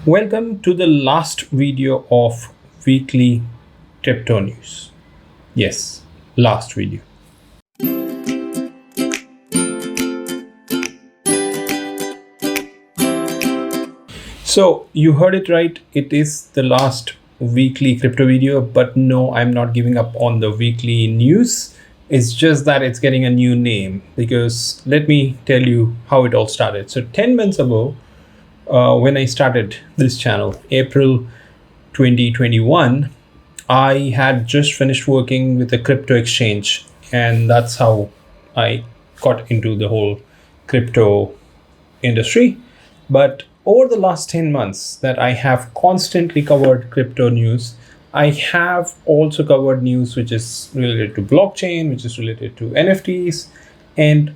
Welcome to the last video of weekly crypto news. Yes, last video. So you heard it right. It is the last weekly crypto video, but no, I'm not giving up on the weekly news. It's just that it's getting a new name because let me tell you how it all started. So 10 months ago, when I started this channel, April 2021, I had just finished working with a crypto exchange, and that's how I got into the whole crypto industry. But over the last 10 months that I have constantly covered crypto news, I have also covered news which is related to blockchain, which is related to NFTs. And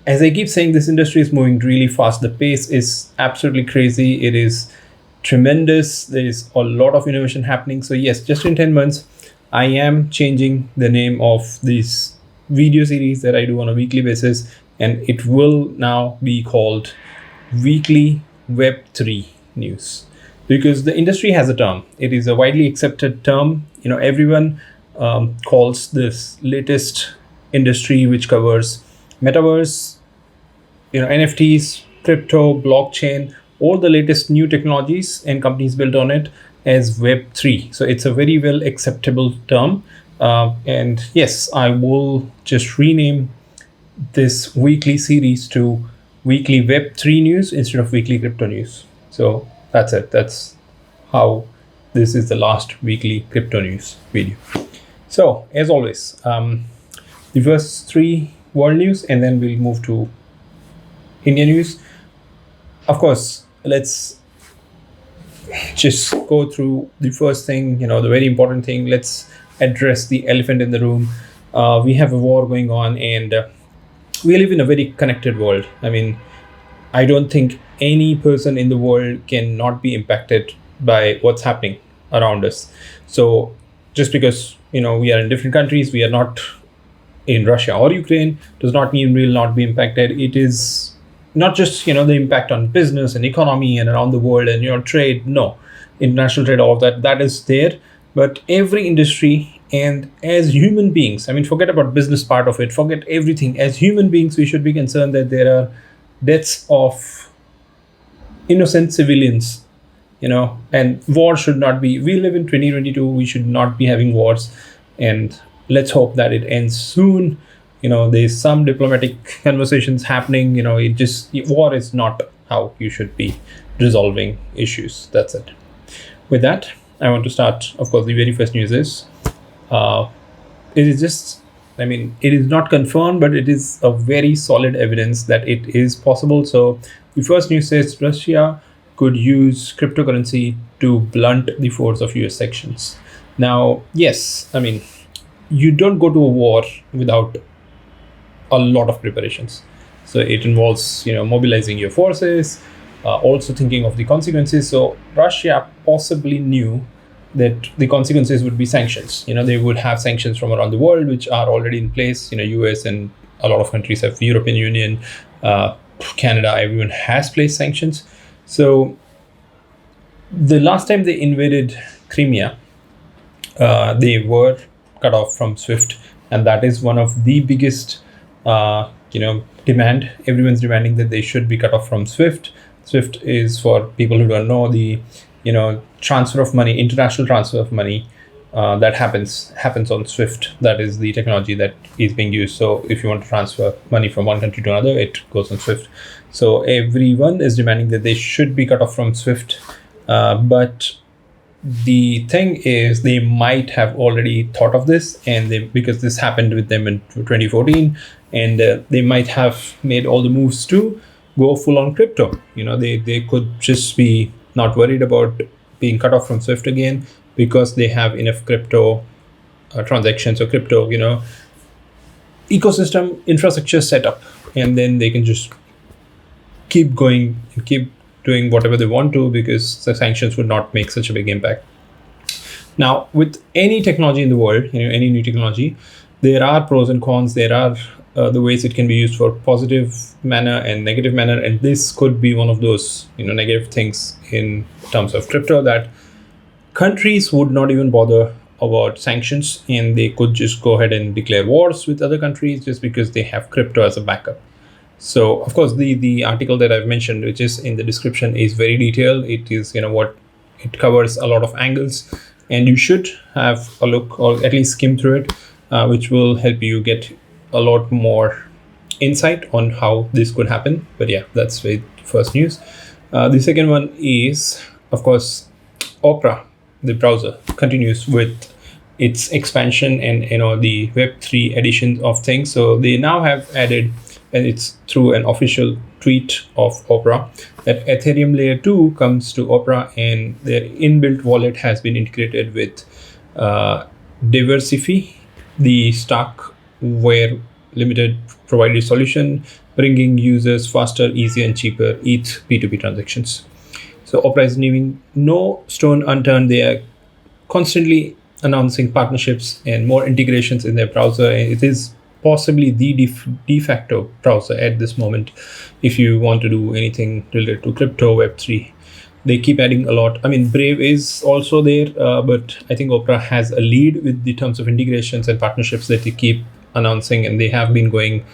as I keep saying, this industry is moving really fast. The pace is absolutely crazy. It is tremendous. There is a lot of innovation happening. So yes, just in 10 months, I am changing the name of this video series that I do on a weekly basis, and it will now be called Weekly Web3 News, because the industry has a term. It is a widely accepted term. Everyone calls this latest industry, which covers metaverse, NFTs, crypto, blockchain, all the latest new technologies and companies built on it, as Web3. So it's a very well acceptable term. And yes, I will just rename this weekly series to Weekly Web3 News instead of Weekly Crypto News. So that's it. That's how this is the last weekly crypto news video. So as always, the first three world news, and then we'll move to India news. Of course, let's just go through the first thing, the very important thing. Let's address the elephant in the room. We have a war going on, and we live in a very connected world. I don't think any person in the world can not be impacted by what's happening around us. So just because, we are in different countries, we are not in Russia or Ukraine, does not mean we'll not be impacted. It is not just, the impact on business and economy and around the world and, trade. No, international trade, all of that is there. But every industry, and as human beings, forget about business part of it, forget everything. As human beings, we should be concerned that there are deaths of innocent civilians, and war should not be. We live in 2022, we should not be having wars, and let's hope that it ends soon. There's some diplomatic conversations happening. War is not how you should be resolving issues. That's it. With that, I want to start. Of course, the very first news is, it is just, it is not confirmed, but it is a very solid evidence that it is possible. So the first news says Russia could use cryptocurrency to blunt the force of US sanctions. Now, yes, you don't go to a war without a lot of preparations. So it involves, mobilizing your forces, also thinking of the consequences. So Russia possibly knew that the consequences would be sanctions. They would have sanctions from around the world, which are already in place. US and a lot of countries have, European Union, Canada, everyone has placed sanctions. So the last time they invaded Crimea, they were cut off from SWIFT, and that is one of the biggest demand. Everyone's demanding that they should be cut off from SWIFT. SWIFT is, for people who don't know, the transfer of money, international transfer of money that happens on SWIFT. That is the technology that is being used. So if you want to transfer money from one country to another, it goes on SWIFT. So everyone is demanding that they should be cut off from SWIFT. But the thing is, they might have already thought of this, and because this happened with them in 2014, and they might have made all the moves to go full on crypto. They could just be not worried about being cut off from SWIFT again, because they have enough crypto transactions or crypto, ecosystem infrastructure set up, and then they can just keep going and keep doing whatever they want to, because the sanctions would not make such a big impact. Now, with any technology in the world, any new technology, there are pros and cons. There are the ways it can be used for positive manner and negative manner, and this could be one of those negative things in terms of crypto, that countries would not even bother about sanctions, and they could just go ahead and declare wars with other countries just because they have crypto as a backup. So of course the article that I've mentioned, which is in the description, is very detailed. It is what it covers a lot of angles, and you should have a look or at least skim through it, which will help you get a lot more insight on how this could happen. But yeah, that's the first news. The second one is, of course, Opera, the browser, continues with its expansion and the Web3 edition of things. So they now have added, and it's through an official tweet of Opera, that Ethereum layer 2 comes to Opera, and their inbuilt wallet has been integrated with Diversify, the Starkware Limited provided solution, bringing users faster, easier, and cheaper ETH P2P transactions. So Opera is leaving no stone unturned. They are constantly announcing partnerships and more integrations in their browser, and it is possibly the de facto browser at this moment if you want to do anything related to crypto, Web3. They keep adding a lot. I mean, Brave is also there, but I think Opera has a lead with the terms of integrations and partnerships that they keep announcing, and they have been going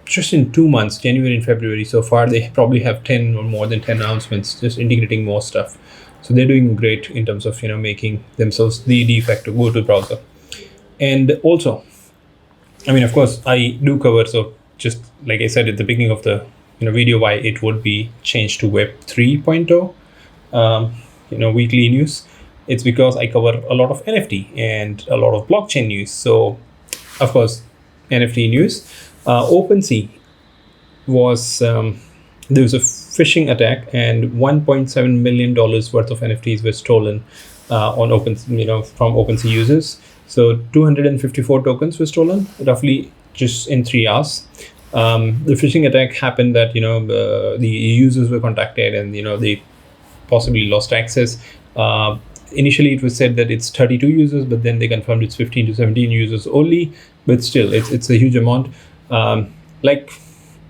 just in 2 months, January and February so far, they probably have 10 or more than 10 announcements, just integrating more stuff. So they're doing great in terms of making themselves the de facto go-to browser. And also, of course, I do cover, so just like I said at the beginning of the video, why it would be changed to Web 3.0 weekly news. It's because I cover a lot of NFT and a lot of blockchain news. So of course, NFT news, OpenSea was there was a phishing attack, and $1.7 million worth of NFTs were stolen on from OpenSea users. So 254 tokens were stolen, roughly just in 3 hours. The phishing attack happened that the users were contacted, and they possibly lost access. Initially, it was said that it's 32 users, but then they confirmed it's 15 to 17 users only. But still, it's a huge amount. Like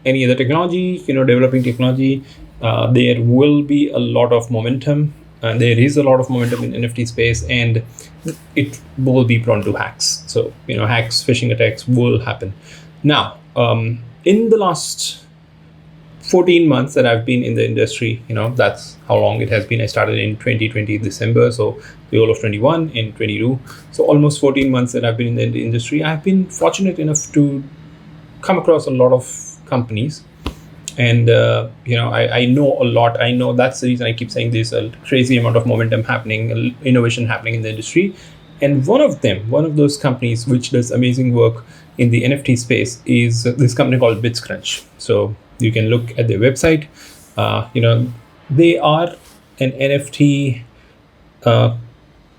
any other technology, developing technology, there will be a lot of momentum. There is a lot of momentum in NFT space, and it will be prone to hacks. So, hacks, phishing attacks will happen. Now, in the last 14 months that I've been in the industry, that's how long it has been. I started in 2020 December, so the whole of 21 in 22. So almost 14 months that I've been in the industry. I've been fortunate enough to come across a lot of companies, and I know a lot. I know that's the reason I keep saying there's a crazy amount of momentum happening, innovation happening in the industry. And one of those companies which does amazing work in the NFT space is this company called BitsCrunch. So you can look at their website. They are an NFT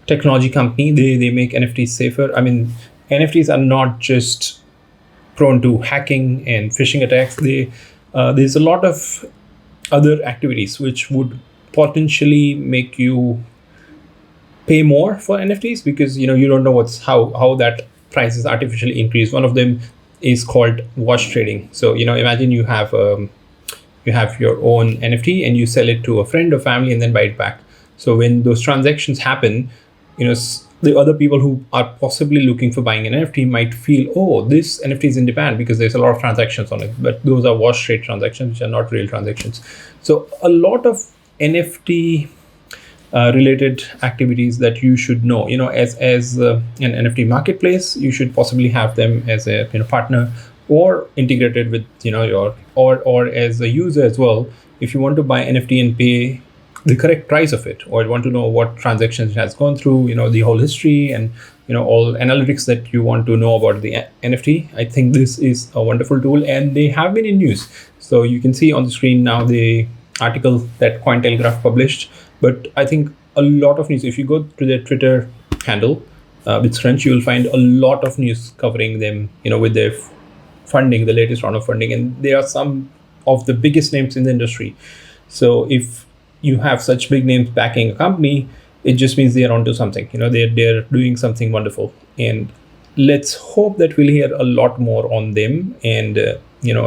technology company. They make NFTs safer. NFTs are not just prone to hacking and phishing attacks. There's a lot of other activities which would potentially make you pay more for NFTs, because you don't know how that price is artificially increased. One of them is called wash trading. So imagine you have your own NFT and you sell it to a friend or family and then buy it back. So when those transactions happen, the other people who are possibly looking for buying an NFT might feel, oh, this NFT is in demand because there's a lot of transactions on it. But those are wash trade transactions, which are not real transactions. So a lot of NFT related activities that you should know, as an NFT marketplace, you should possibly have them as a partner, or integrated with your or as a user as well. If you want to buy NFT and pay the correct price of it, or want to know what transactions it has gone through, the whole history and all analytics that you want to know about the NFT, I think this is a wonderful tool, and they have been in use. So you can see on the screen now the article that Cointelegraph published. But I think a lot of news, if you go to their Twitter handle, BitsCrunch, you will find a lot of news covering them, with their funding, the latest round of funding, and they are some of the biggest names in the industry. So if you have such big names backing a company, it just means they are onto something. They're doing something wonderful. And let's hope that we'll hear a lot more on them, and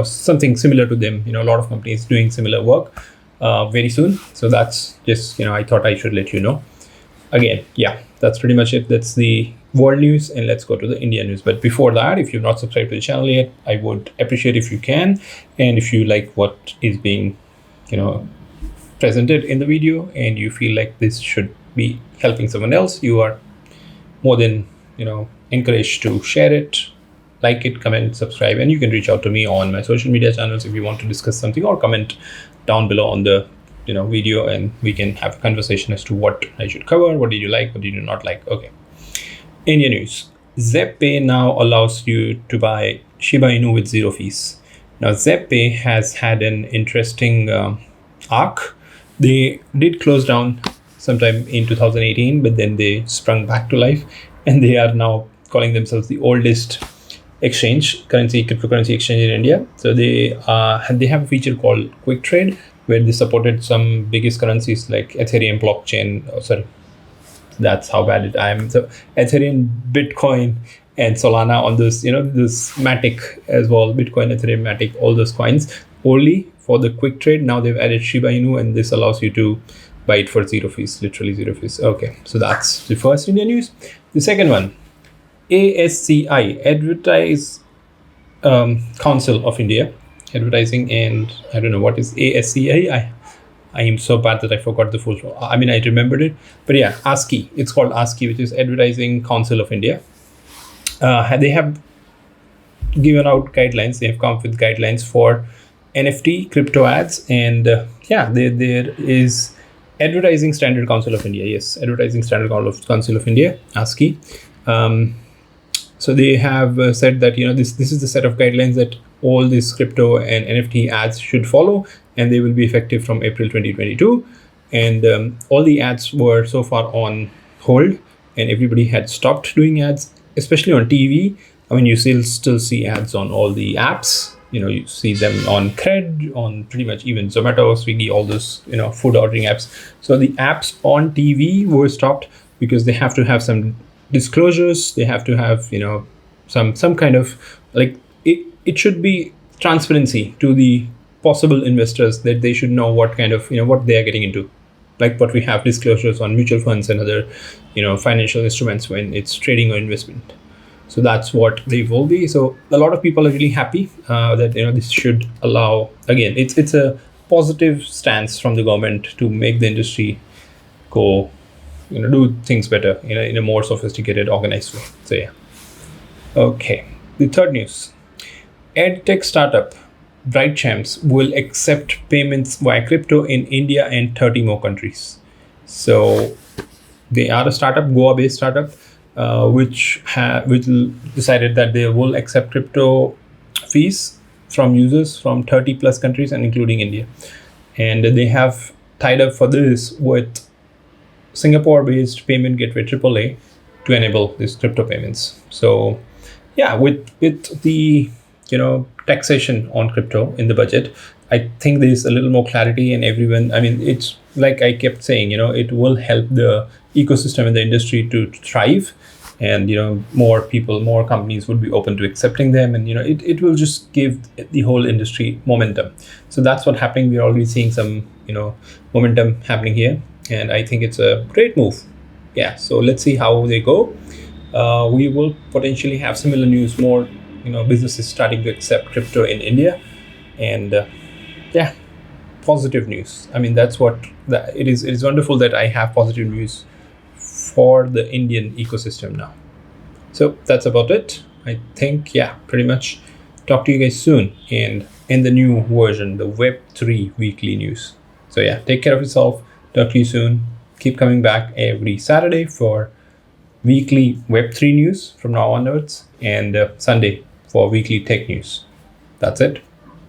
something similar to them. A lot of companies doing similar work very soon. So that's just, I thought I should let you know. Again, yeah, that's pretty much it. That's the world news, and let's go to the India news. But before that, if you've not subscribed to the channel yet, I would appreciate if you can. And if you like what is being, presented in the video, and you feel like this should be helping someone else, you are more than, encouraged to share it, like it, comment, subscribe, and you can reach out to me on my social media channels if you want to discuss something, or comment down below on the video, and we can have a conversation as to what I should cover. What did you like? What did you not like? Okay. India news. Zebpay now allows you to buy Shiba Inu with zero fees. Now, Zebpay has had an interesting arc. They did close down sometime in 2018, but then they sprung back to life, and they are now calling themselves the oldest cryptocurrency exchange in India. So they have a feature called Quick Trade, where they supported some biggest currencies like Ethereum blockchain. Oh, sorry, that's how bad I am. So Ethereum, Bitcoin, and Solana on this, this Matic as well, Bitcoin, Ethereum, Matic, all those coins only for the Quick Trade. Now they've added Shiba Inu, and this allows you to buy it for zero fees, literally zero fees. Okay, so that's the first India news. The second one, ASCI, Council of India, Advertising, and I don't know what is ASCI. I am so bad that I forgot the full. I mean, I remembered it, but yeah, ASCI. It's called ASCI, which is Advertising Council of India. They have given out guidelines. They have come up with guidelines for NFT crypto ads, and there is Advertising Standard Council of India. Yes, Advertising Standard Council of India, ASCI. So they have said that this is the set of guidelines that all these crypto and NFT ads should follow, and they will be effective from April 2022. And all the ads were so far on hold, and everybody had stopped doing ads, especially on TV. I mean, you still see ads on all the apps. You see them on Cred, on pretty much even Zomato, Swiggy, all those food ordering apps. So the apps on TV were stopped because they have to have some disclosures. They have to have some kind of, like, it should be transparency to the possible investors, that they should know what kind of what they are getting into, like what we have disclosures on mutual funds and other financial instruments when it's trading or investment. So that's what they will be. So a lot of people are really happy that this should allow, again, it's a positive stance from the government to make the industry go do things better in a more sophisticated, organized way. So yeah. Okay, the third news. EdTech startup BrightChamps will accept payments via crypto in India and 30 more countries. So they are a startup, Goa-based startup, which decided that they will accept crypto fees from users from 30 plus countries and including India. And they have tied up for this with Singapore-based payment gateway AAA to enable these crypto payments. So yeah, with the taxation on crypto in the budget, I think there is a little more clarity, and everyone, I mean, it's like I kept saying, it will help the ecosystem and the industry to thrive, and more people, more companies would be open to accepting them, and it will just give the whole industry momentum. So that's what's happening. We're already seeing some momentum happening here, and I think it's a great move. Yeah, so let's see how they go. We will potentially have similar news, more businesses starting to accept crypto in India, and yeah, positive news. I mean, that's what it is. It is wonderful that I have positive news for the Indian ecosystem now. So that's about it. I think, yeah, pretty much. Talk to you guys soon, and in the new version, the Web3 weekly news. So yeah, take care of yourself. Talk to you soon. Keep coming back every Saturday for weekly Web3 news from now onwards, and Sunday for weekly tech news. That's it.